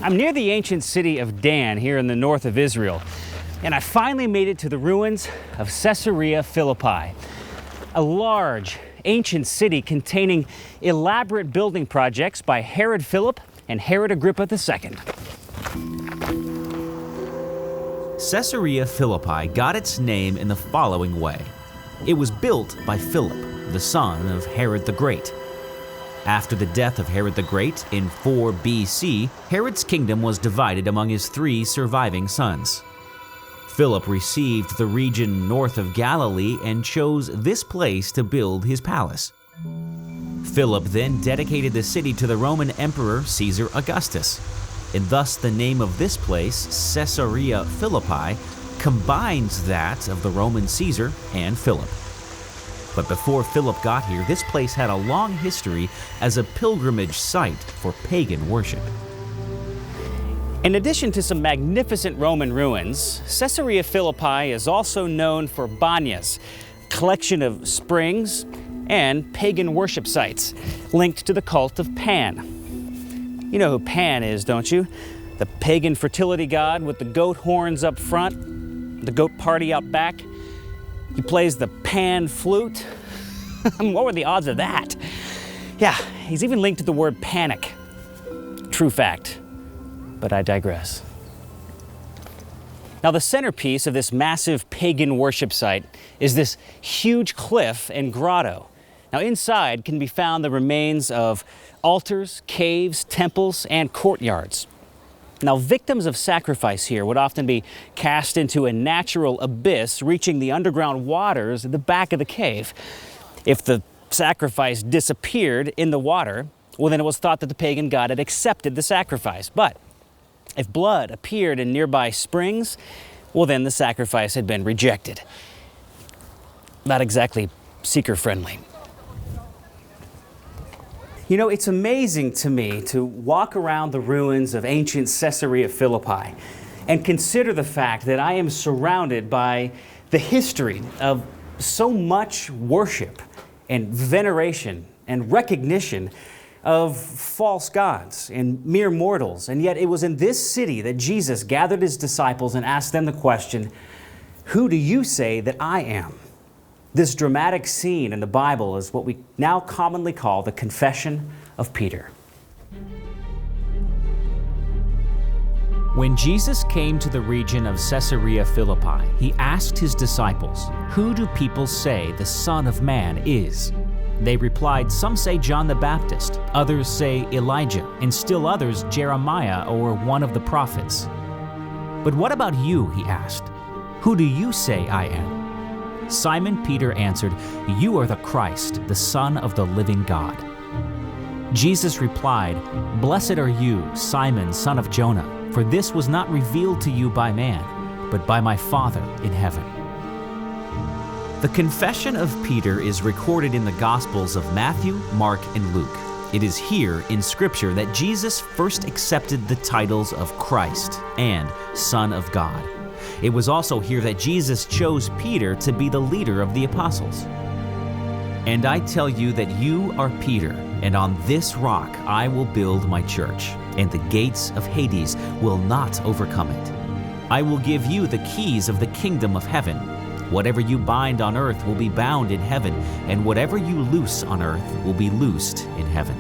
I'm near the ancient city of Dan here in the north of Israel, and I finally made it to the ruins of Caesarea Philippi, a large, ancient city containing elaborate building projects by Herod Philip and Herod Agrippa II. Caesarea Philippi got its name in the following way. It was built by Philip, the son of Herod the Great. After the death of Herod the Great in 4 BC, Herod's kingdom was divided among his 3 surviving sons. Philip received the region north of Galilee and chose this place to build his palace. Philip then dedicated the city to the Roman Emperor Caesar Augustus, and thus the name of this place, Caesarea Philippi, combines that of the Roman Caesar and Philip. But before Philip got here, this place had a long history as a pilgrimage site for pagan worship. In addition to some magnificent Roman ruins, Caesarea Philippi is also known for banyas, a collection of springs and pagan worship sites linked to the cult of Pan. You know who Pan is, don't you? The pagan fertility god with the goat horns up front, the goat party out back. He plays the pan flute. What were the odds of that? Yeah, he's even linked to the word panic. True fact, but I digress. Now, the centerpiece of this massive pagan worship site is this huge cliff and grotto. Now, inside can be found the remains of altars, caves, temples, and courtyards. Now, victims of sacrifice here would often be cast into a natural abyss reaching the underground waters at the back of the cave. If the sacrifice disappeared in the water, well, then it was thought that the pagan god had accepted the sacrifice. But if blood appeared in nearby springs, well, then the sacrifice had been rejected. Not exactly seeker-friendly. You know, it's amazing to me to walk around the ruins of ancient Caesarea Philippi and consider the fact that I am surrounded by the history of so much worship and veneration and recognition of false gods and mere mortals. And yet it was in this city that Jesus gathered his disciples and asked them the question, "Who do you say that I am?" This dramatic scene in the Bible is what we now commonly call the Confession of Peter. When Jesus came to the region of Caesarea Philippi, he asked his disciples, "Who do people say the Son of Man is?" They replied, "Some say John the Baptist, others say Elijah, and still others Jeremiah or one of the prophets." "But what about you?" he asked. "Who do you say I am?" Simon Peter answered, "You are the Christ, the Son of the living God." Jesus replied, "Blessed are you, Simon, son of Jonah, for this was not revealed to you by man, but by my Father in heaven." The Confession of Peter is recorded in the Gospels of Matthew, Mark, and Luke. It is here in Scripture that Jesus first accepted the titles of Christ and Son of God. It was also here that Jesus chose Peter to be the leader of the apostles. "And I tell you that you are Peter, and on this rock I will build my church, and the gates of Hades will not overcome it. I will give you the keys of the kingdom of heaven. Whatever you bind on earth will be bound in heaven, and whatever you loose on earth will be loosed in heaven."